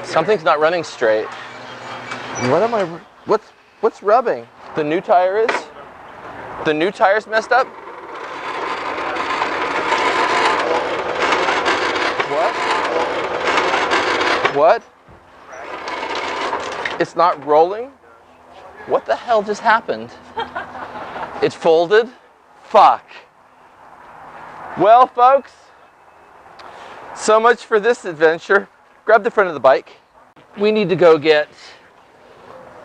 Something's not running straight. What's rubbing? The new tire is? The new tire's messed up? What? It's not rolling? What the hell just happened? It folded? Fuck. Well, folks, so much for this adventure. Grab the front of the bike. We need to go get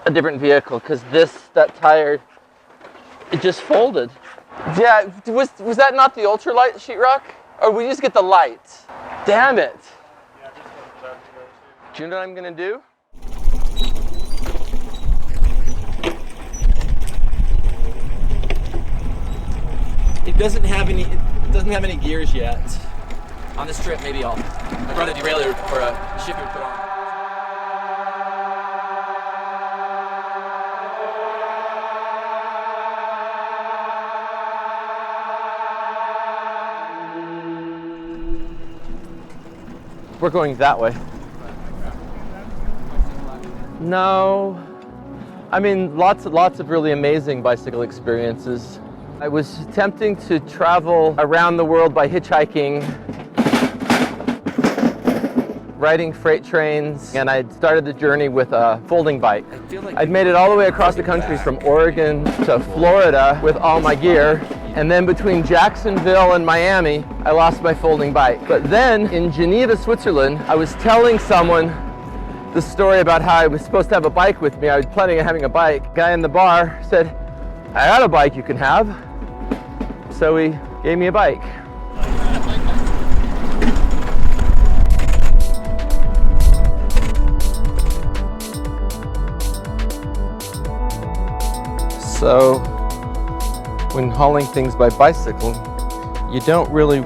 a different vehicle because that tire, it just folded. Yeah, was that not the ultralight sheetrock? Or we just get the light? Damn it. Do you know what I'm gonna do? It doesn't have any gears yet. On this trip, maybe I'll run a derailleur or a shift put on. We're going that way. No, I mean lots of really amazing bicycle experiences. I was attempting to travel around the world by hitchhiking, riding freight trains, and I'd started the journey with a folding bike. I'd made it all the way across the country from Oregon to Florida with all my gear, and then between Jacksonville and Miami, I lost my folding bike. But then in Geneva, Switzerland, I was telling someone the story about how I was supposed to have a bike with me. I was planning on having a bike. Guy in the bar said, I got a bike you can have. So he gave me a bike. So when hauling things by bicycle, you don't really,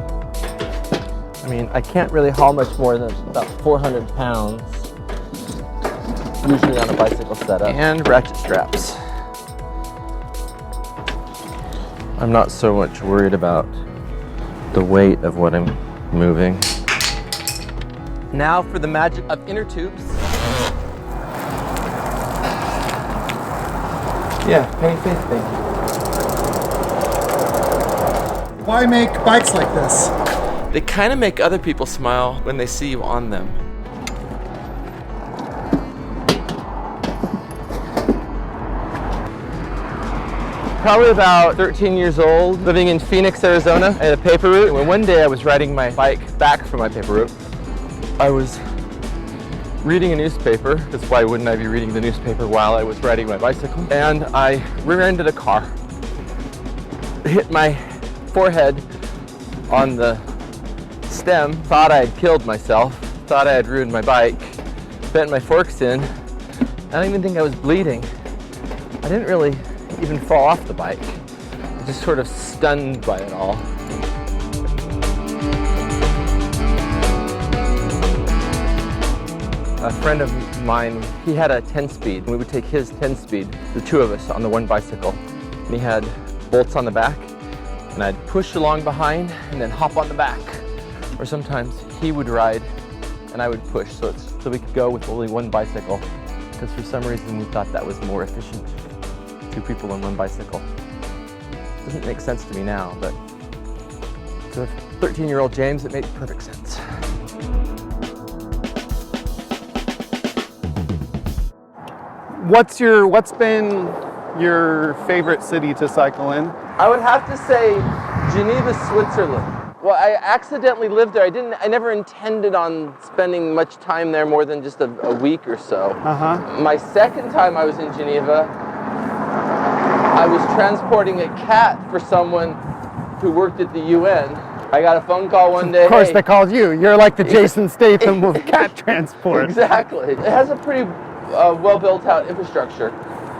I can't really haul much more than about 400 pounds, usually on a bicycle setup. And ratchet straps. I'm not so much worried about the weight of what I'm moving. Now for the magic of inner tubes. Yeah, penny faith thing. Why make bikes like this? They kind of make other people smile when they see you on them. Probably about 13 years old, living in Phoenix, Arizona. I had a paper route. When one day I was riding my bike back from my paper route, I was reading a newspaper. That's why wouldn't I be reading the newspaper while I was riding my bicycle? And I rear-ended a car. Hit my forehead on the stem, thought I had killed myself, thought I had ruined my bike, bent my forks in. I don't even think I was bleeding. I didn't really even fall off the bike. I was just sort of stunned by it all. A friend of mine, he had a 10-speed. We would take his 10-speed, the two of us on the one bicycle. And he had bolts on the back, and I'd push along behind and then hop on the back. Or sometimes he would ride and I would push so we could go with only one bicycle. Because for some reason we thought that was more efficient. Two people on one bicycle. Doesn't make sense to me now, but to 13-year-old James, it made perfect sense. What's been your favorite city to cycle in? I would have to say Geneva, Switzerland. Well, I accidentally lived there. I never intended on spending much time there more than just a week or so. My second time I was in Geneva, I was transporting a cat for someone who worked at the UN. I got a phone call one day. Of course, they called you. You're like the Jason Statham of cat transport. Exactly. It has a pretty well built out infrastructure.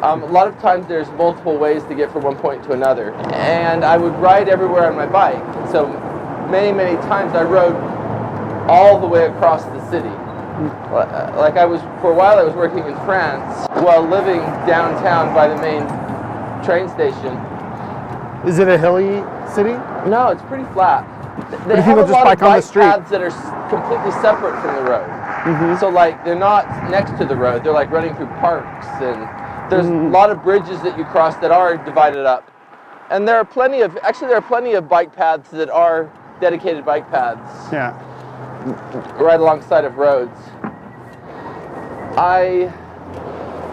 A lot of times there's multiple ways to get from one point to another. And I would ride everywhere on my bike. So many times I rode all the way across the city. Like for a while I was working in France while living downtown by the main train station. Is it a hilly city? No, it's pretty flat. They have a lot of bike paths that are completely separate from the road. So like they're not next to the road, they're like running through parks, and there's a lot of bridges that you cross that are divided up. And there are plenty of bike paths that are dedicated bike paths. Yeah. Right alongside of roads. I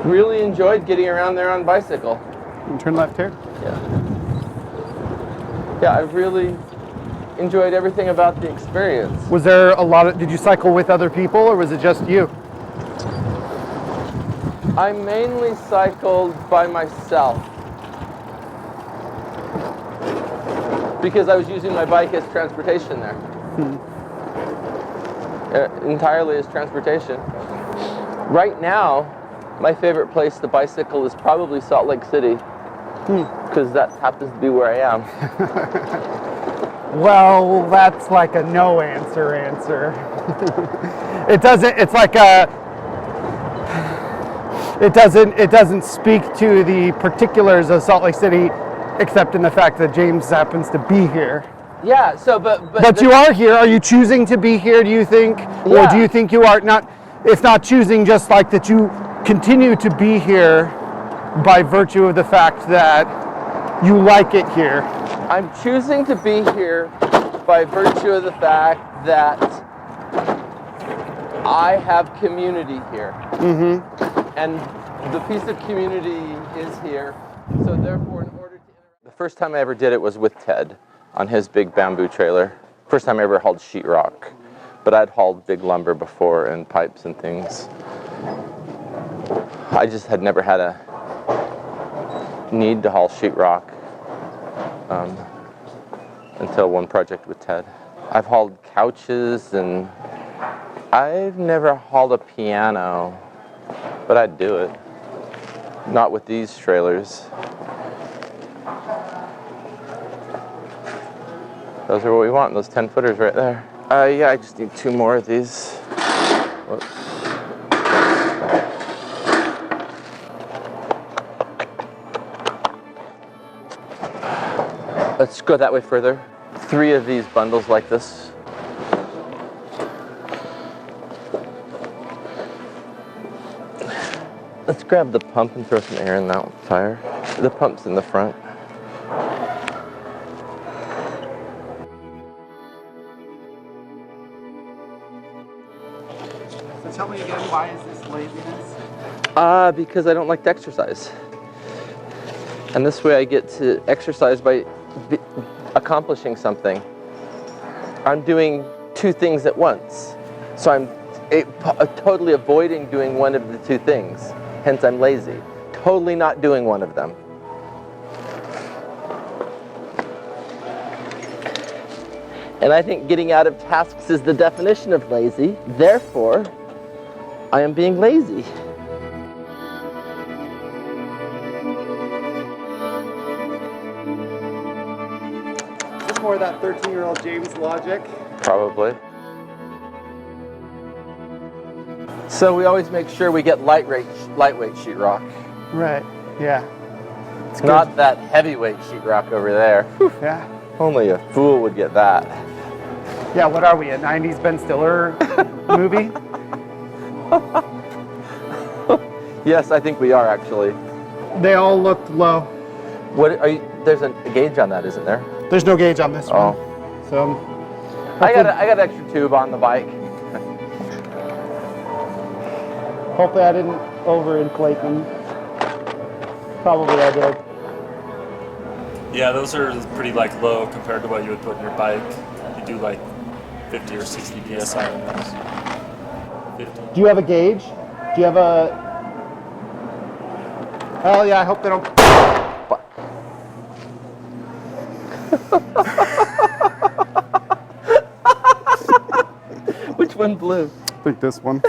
really enjoyed getting around there on bicycle. And turn left here. Yeah, I really enjoyed everything about the experience. Was there a lot of, did you cycle with other people or was it just you? I mainly cycled by myself because I was using my bike as transportation there. Entirely as transportation. Right now, my favorite place to bicycle is probably Salt Lake City, because that happens to be where I am. Well, that's like a no answer. It doesn't, it's like a, it doesn't speak to the particulars of Salt Lake City, except in the fact that James happens to be here. Yeah, so, but you are here. Are you choosing to be here, do you think? Yeah. Or do you think you are not, if not choosing, just like that you continue to be here by virtue of the fact that you like it here? I'm choosing to be here by virtue of the fact that I have community here. And the piece of community is here. So therefore, in order to interact... The first time I ever did it was with Ted on his big bamboo trailer. First time I ever hauled sheetrock. But I'd hauled big lumber before and pipes and things. I just had never had a need to haul sheetrock until one project with Ted. I've hauled couches, and I've never hauled a piano, but I'd do it. Not with these trailers. Those are what we want, those 10-footers right there. Yeah, I just need 2 more of these. Whoops. Let's go that way further. 3 of these bundles like this. Let's grab the pump and throw some air in that tire. The pump's in the front. So tell me again, why is this laziness? Because I don't like to exercise. And this way I get to exercise by accomplishing something. I'm doing 2 things at once. So I'm totally avoiding doing one of the 2 things. Hence I'm lazy. Totally not doing one of them. And I think getting out of tasks is the definition of lazy. Therefore, I am being lazy. Is this more of that 13-year-old James logic? Probably. So we always make sure we get lightweight sheetrock. Right, yeah. It's Not that heavyweight sheetrock over there. Whew. Yeah. Only a fool would get that. Yeah, what are we, a 90s Ben Stiller movie? Yes, I think we are actually. They all look low. What are you? There's a gauge on that, isn't there? There's no gauge on this Oh. one. So I got an extra tube on the bike. hopefully I didn't overinflate them. Probably I did. Yeah, those are pretty like low compared to what you would put in your bike. You do like 50 or 60 psi on those. 50. Do you have a gauge? Do you have a... Hell yeah, I hope they don't... Which one blew? I think this one.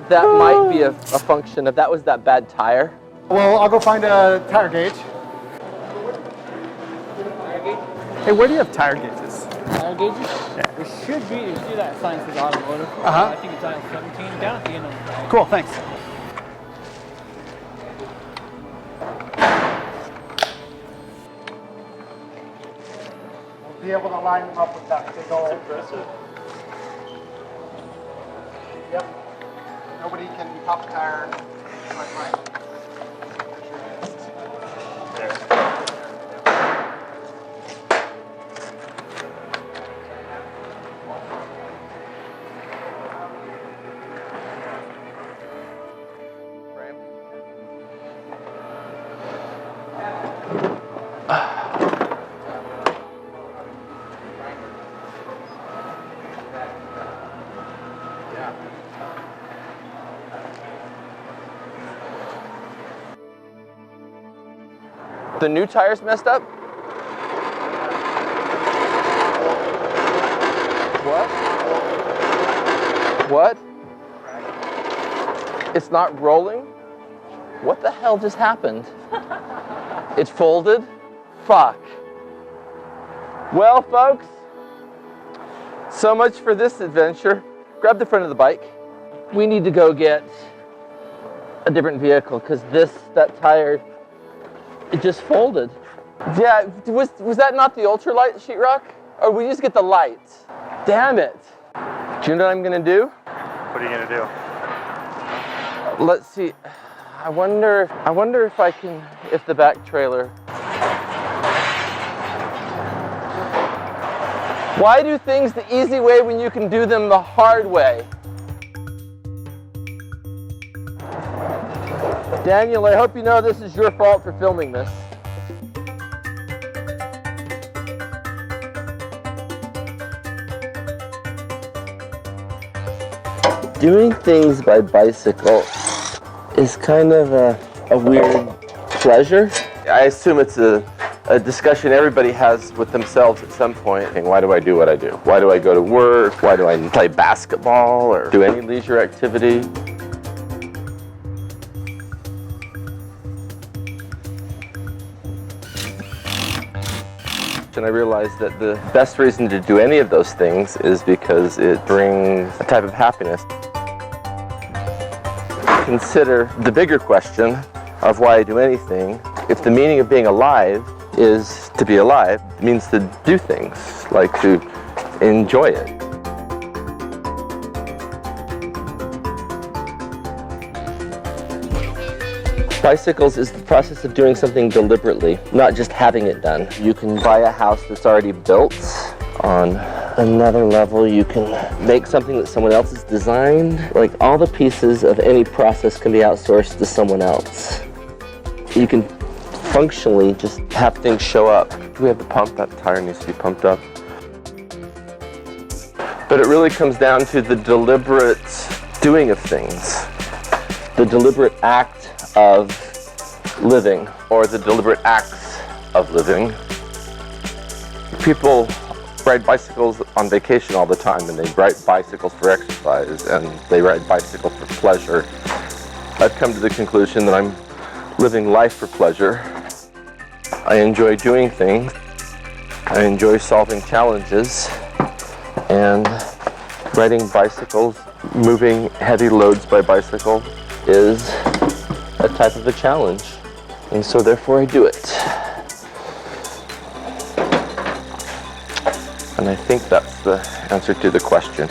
That might be a function of, that was that bad tire. Well, I'll go find a tire gauge. Hey, where do you have tire gauges? Tire gauges? Yeah. There should be, you see that sign says automotive. Uh-huh. I think it's aisle 17, down at the end of the bag. Cool, thanks. be able to line them up with that big old. Impressive. Yep. Nobody can pop a tire quite right. There. The new tire's messed up? What? What? It's not rolling? What the hell just happened? It folded? Fuck. Well, folks, so much for this adventure. Grab the front of the bike. We need to go get a different vehicle because that tire, it just folded. Yeah, was that not the ultralight sheetrock? Or we just get the light? Damn it. Do you know what I'm gonna do? What are you gonna do? Let's see. I wonder if I can, if the back trailer. Why do things the easy way when you can do them the hard way? Daniel, I hope you know this is your fault for filming this. Doing things by bicycle is kind of a weird pleasure. I assume it's a discussion everybody has with themselves at some point. And why do I do what I do? Why do I go to work? Why do I play basketball or do any leisure activity? And I realized that the best reason to do any of those things is because it brings a type of happiness. Consider the bigger question of why I do anything. If the meaning of being alive is to be alive, it means to do things, like to enjoy it. Bicycles is the process of doing something deliberately, not just having it done. You can buy a house that's already built. On another level, you can make something that someone else has designed. Like all the pieces of any process can be outsourced to someone else. You can functionally just have things show up. Do we have the pump? That tire needs to be pumped up. But it really comes down to the deliberate doing of things. The deliberate act of living, or the deliberate acts of living. People ride bicycles on vacation all the time, and they ride bicycles for exercise, and they ride bicycles for pleasure. I've come to the conclusion that I'm living life for pleasure. I enjoy doing things. I enjoy solving challenges, and riding bicycles, moving heavy loads by bicycle is a type of a challenge, and so therefore I do it. And I think that's the answer to the question.